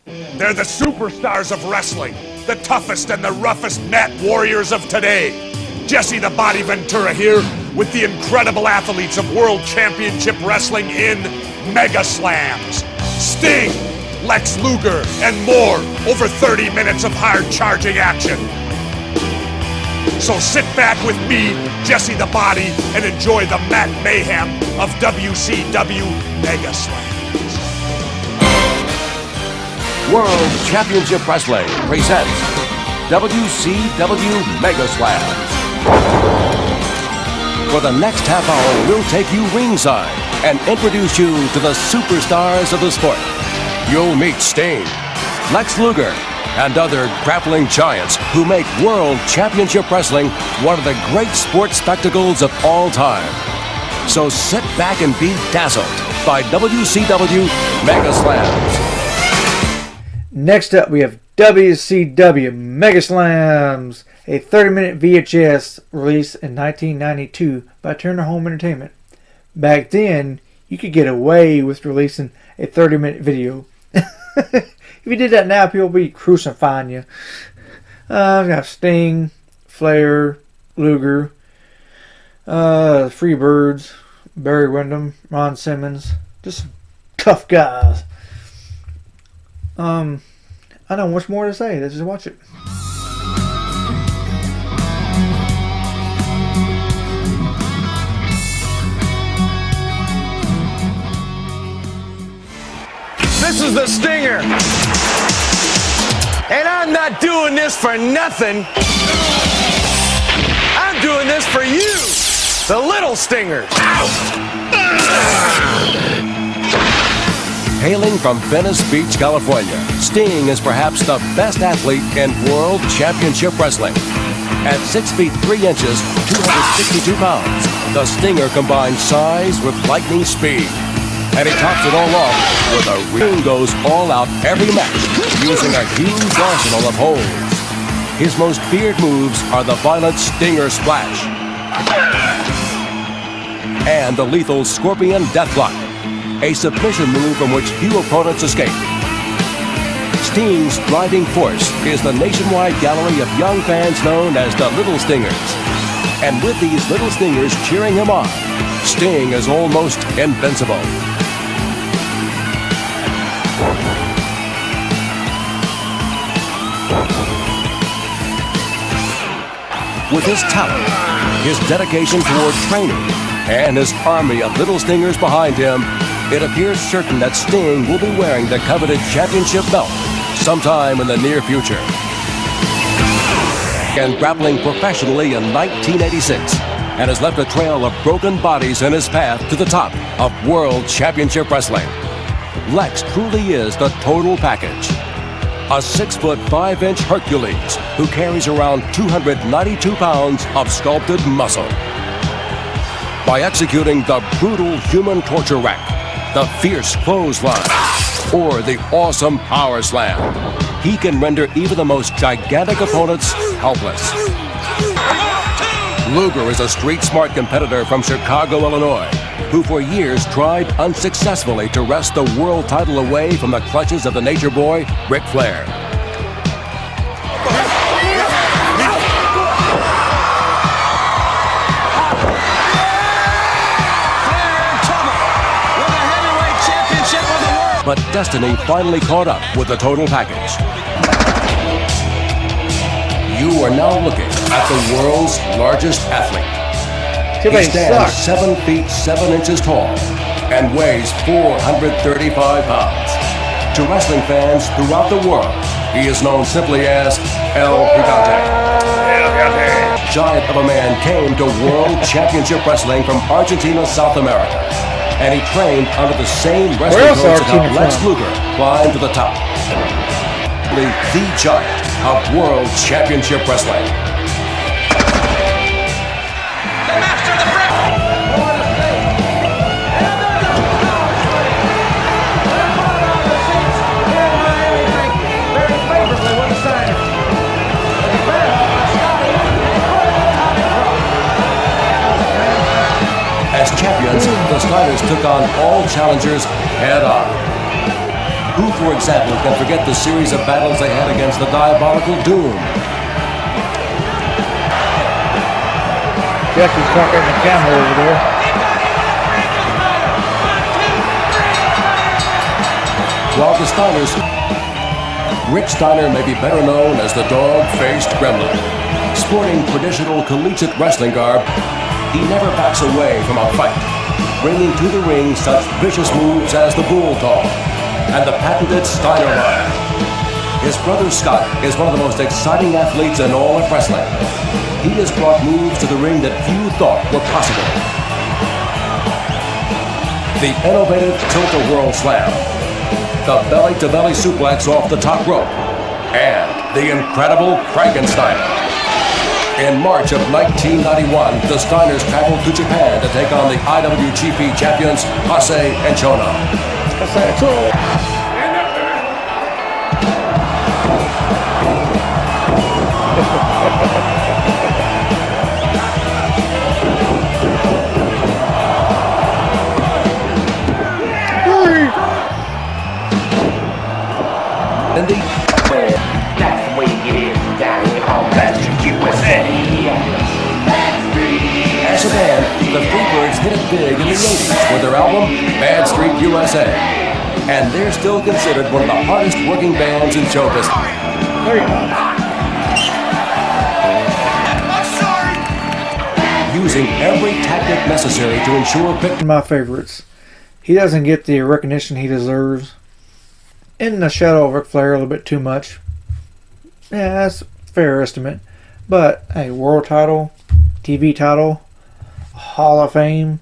They're the superstars of wrestling, the toughest and the roughest mat warriors of today. Jesse the Body Ventura here with the incredible athletes of World Championship Wrestling in Megaslams. Sting, Lex Luger, and more. Over 30 minutes of hard-charging action. So sit back with me, Jesse the Body, and enjoy the mat mayhem of WCW Megaslams. World Championship Wrestling presents WCW Megaslams. For the next half hour, we'll take you ringside and introduce you to the superstars of the sport. You'll meet Sting, Lex Luger, and other grappling giants who make World Championship Wrestling one of the great sports spectacles of all time. So sit back and be dazzled by WCW Megaslams. Next up, we have WCW Megaslams, a 30-minute VHS release in 1992 by Turner Home Entertainment. Back then, you could get away with releasing a 30-minute video. If you did that now, people would be crucifying you. We have Sting, Flair, Luger, Freebirds, Barry Windham, Ron Simmons. Just tough guys. I don't know much more to say. Let's just watch it. This is the Stinger. And I'm not doing this for nothing. I'm doing this for you, the little Stinger. Hailing from Venice Beach, California, Sting is perhaps the best athlete in World Championship Wrestling. At 6 feet 3 inches, 262 pounds, the Stinger combines size with lightning speed. And he tops it all off with a ring goes all out every match, using a huge arsenal of holds. His most feared moves are the violent Stinger Splash and the lethal Scorpion Deathlock, a submission move from which few opponents escape. Sting's driving force is the nationwide gallery of young fans known as the Little Stingers. And with these Little Stingers cheering him on, Sting is almost invincible. With his talent, his dedication toward training, and his army of Little Stingers behind him, it appears certain that Sting will be wearing the coveted championship belt sometime in the near future. And grappling professionally in 1986, and has left a trail of broken bodies in his path to the top of World Championship Wrestling. Lex truly is the total package. A 6'5" Hercules who carries around 292 pounds of sculpted muscle. By executing the brutal human torture rack, the fierce clothesline, or the awesome power slam, he can render even the most gigantic opponents helpless. Luger is a street-smart competitor from Chicago, Illinois, who for years tried unsuccessfully to wrest the world title away from the clutches of the Nature Boy, Ric Flair. But destiny finally caught up with the total package. You are now looking at the world's largest athlete. He stands 7 feet 7 inches tall and weighs 435 pounds. To wrestling fans throughout the world, he is known simply as El Gigante. Giant of a man came to World Championship Wrestling from Argentina, South America. And he trained under the same wrestling coach that helped Lex Luger climb to the top. The giant of World Championship Wrestling. The master of the break. Very favorably with the sign. As champions, the Steiners took on all challengers head on. Who, for example, can forget the series of battles they had against the diabolical Doom? Jesse's talking the camera over there. While the Steiners, Rick Steiner may be better known as the dog-faced gremlin. Sporting traditional collegiate wrestling garb, he never backs away from a fight, bringing to the ring such vicious moves as the Bulldog and the patented Steiner Line. His brother Scott is one of the most exciting athletes in all of wrestling. He has brought moves to the ring that few thought were possible. The innovative Tilt-A-Whirl Slam, the belly-to-belly suplex off the top rope, and the incredible Frankensteiner. In March of 1991, the Steiners traveled to Japan to take on the IWGP champions, Hase and Chono. And that's the way it is down here on USA. as a band, the Freebirds hit it big in the 80s with their album Bad Street USA. And they're still considered one of the hardest working bands in show business. Using every tactic necessary to ensure victory. My favorites. He doesn't get the recognition he deserves. In the shadow of Ric Flair a little bit too much. Yeah, that's a fair estimate. But a world title, TV title, Hall of Fame,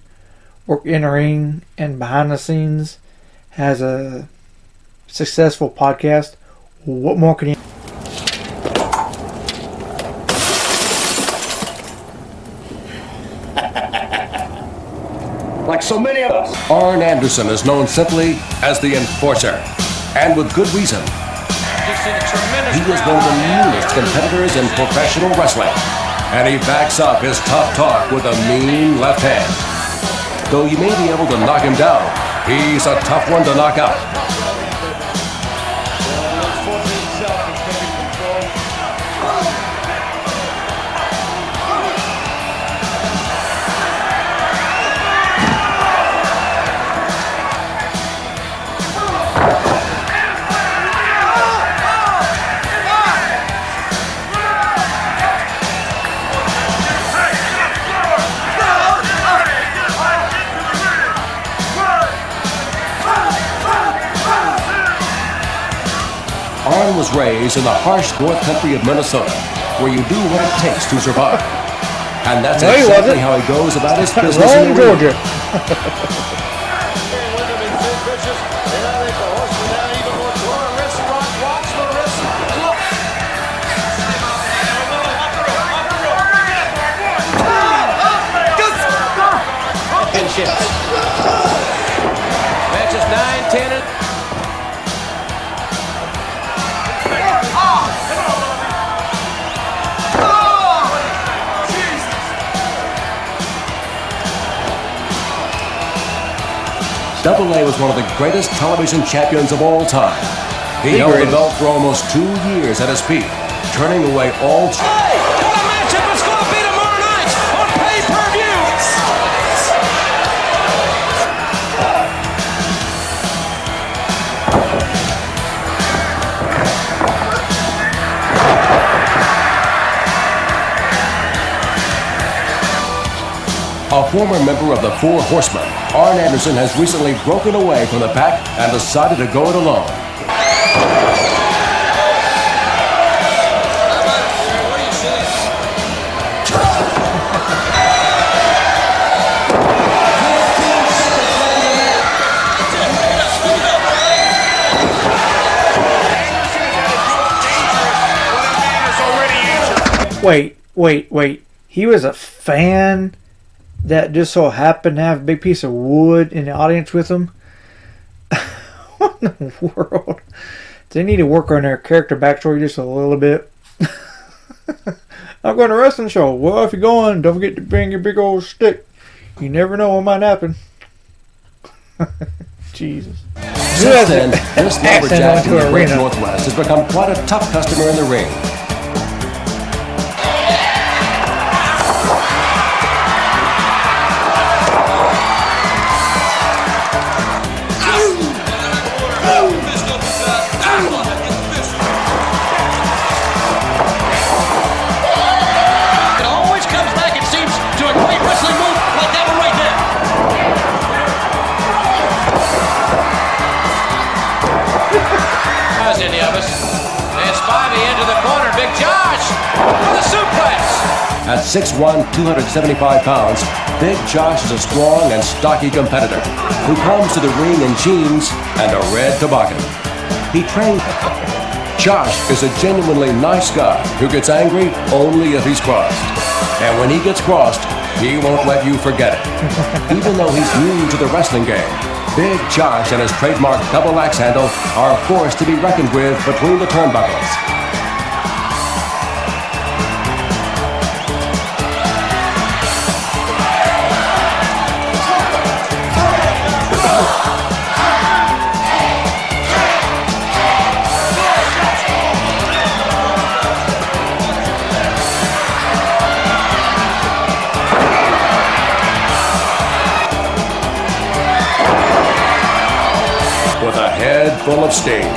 work in the ring and behind the scenes, has a successful podcast. What more can you... Like so many of us. Arn Anderson is known simply as the Enforcer, and with good reason. He is one of the meanest competitors in professional wrestling, and he backs up his tough talk with a mean left hand. Though you may be able to knock him down, he's a tough one to knock out. Arn was raised in the harsh north country of Minnesota, where you do what it takes to survive. And that's No, he exactly wasn't. how he goes about his business Wrong, in the ring. Georgia. Matches 9, 10, and Double A was one of the greatest television champions of all time. He held the belt for almost 2 years at his peak, turning away all... hey, what a matchup it's going to be tomorrow night on pay-per-view. A former member of the Four Horsemen, Arn Anderson has recently broken away from the pack and decided to go it alone. Wait. He was a fan that just so happened to have a big piece of wood in the audience with him? What in the world? They need to work on their character backstory just a little bit. I'm going to a wrestling show. Well, if you're going, don't forget to bring your big old stick. You never know what might happen. Jesus. Since then, this lumberjack accent from the into Great arena. Northwest has become quite a tough customer in the ring. It always comes back, it seems, to a great wrestling move like that one right there. How's any of us? And Spivey into the corner. Big Josh with a suplex. At 6'1", 275 pounds, Big Josh is a strong and stocky competitor who comes to the ring in jeans and a red toboggan. He trained. Josh is a genuinely nice guy who gets angry only if he's crossed. And when he gets crossed, he won't let you forget it. Even though he's new to the wrestling game, Big Josh and his trademark double axe handle are a force to be reckoned with between the turnbuckles. With a head full of steam.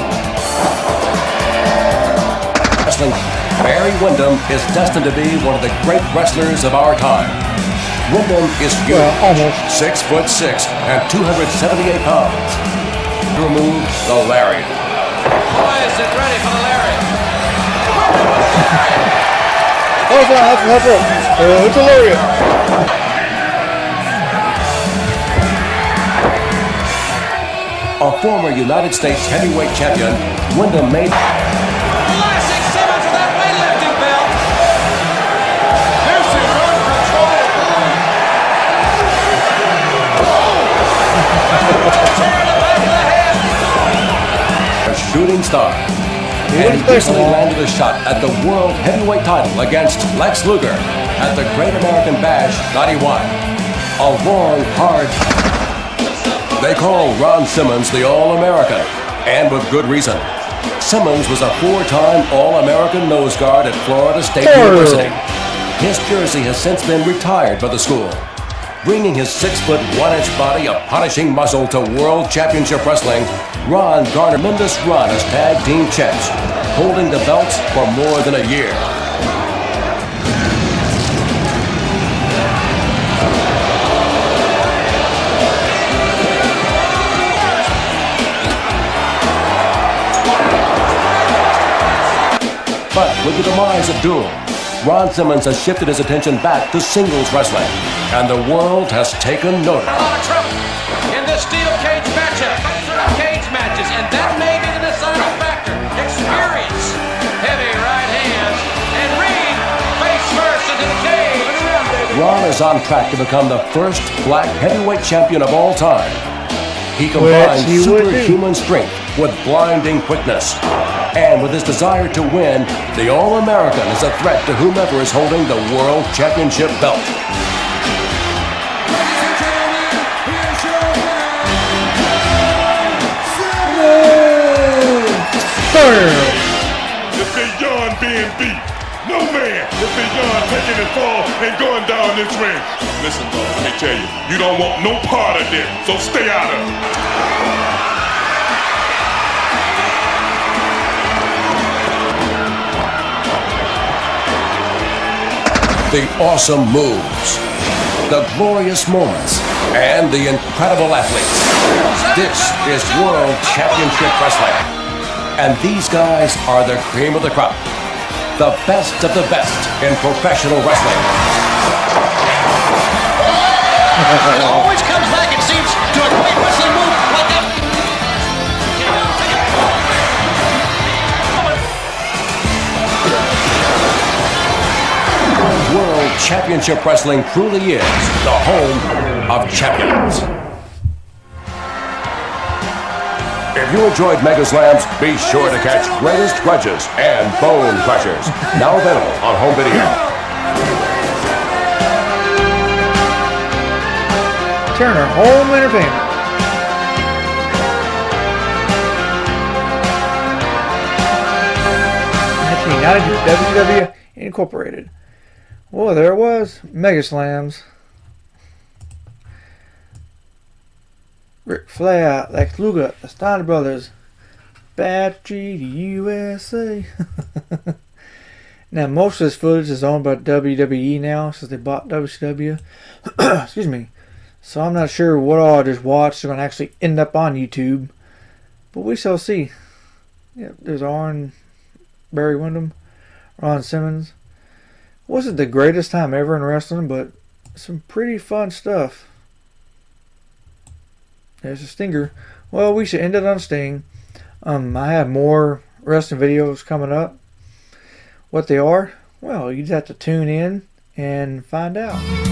Wrestling, Barry Windham is destined to be one of the great wrestlers of our time. Windham is huge, almost. 6'6" and 278 pounds. Remove the lariat. Boys, get ready for the lariat. It's a lariat. A former United States heavyweight champion, Windham made Classic Simmons with that weightlifting belt. This is uncontrollable. a shooting star. And he recently landed a shot at the World Heavyweight title against Lex Luger at the Great American Bash 91. A long, hard... They call Ron Simmons the All-American, and with good reason. Simmons was a four-time All-American nose guard at Florida State University. His jersey has since been retired by the school. Bringing his 6'1" body a punishing muscle to World Championship Wrestling, Ron garnered a tremendous run as tag team champs, holding the belts for more than a year. But with the demise of Doom, Ron Simmons has shifted his attention back to singles wrestling, and the world has taken notice. A lot of trouble in this steel cage matchup. Cage matches, and that may be the deciding factor. Experience, heavy right hands, and Reed face first into the cage. Ron is on track to become the first black heavyweight champion of all time. He combines Which he would do. superhuman strength with blinding quickness. And with his desire to win, the All-American is a threat to whomever is holding the World Championship belt. It's beyond being beat. No man is beyond taking his fall and going down this ring. Listen, bro, let me tell you, you don't want no part of this, so stay out of it. The awesome moves, the glorious moments, and the incredible athletes. This is World Championship Wrestling. And these guys are the cream of the crop. The best of the best in professional wrestling. It always comes back, it seems, to a great wrestling move like that. World Championship Wrestling truly is the home of champions. If you enjoyed Megaslams, be sure to catch Greatest Grudges and Bone Crushers, now available on home video. Turner Home Entertainment. 1992 WCW Incorporated. Well, there it was. Megaslams. Ric Flair, Lex Luger, the Steiner Brothers. Bad Street USA. Now, most of this footage is owned by WWE now since they bought WCW. Excuse me. So I'm not sure what all I just watched is going to actually end up on YouTube. But we shall see. Yeah, there's Barry Windham, Ron Simmons. Wasn't the greatest time ever in wrestling, but some pretty fun stuff. There's a stinger. Well, we should end it on Sting. I have more wrestling videos coming up. What they are? Well, you just have to tune in and find out.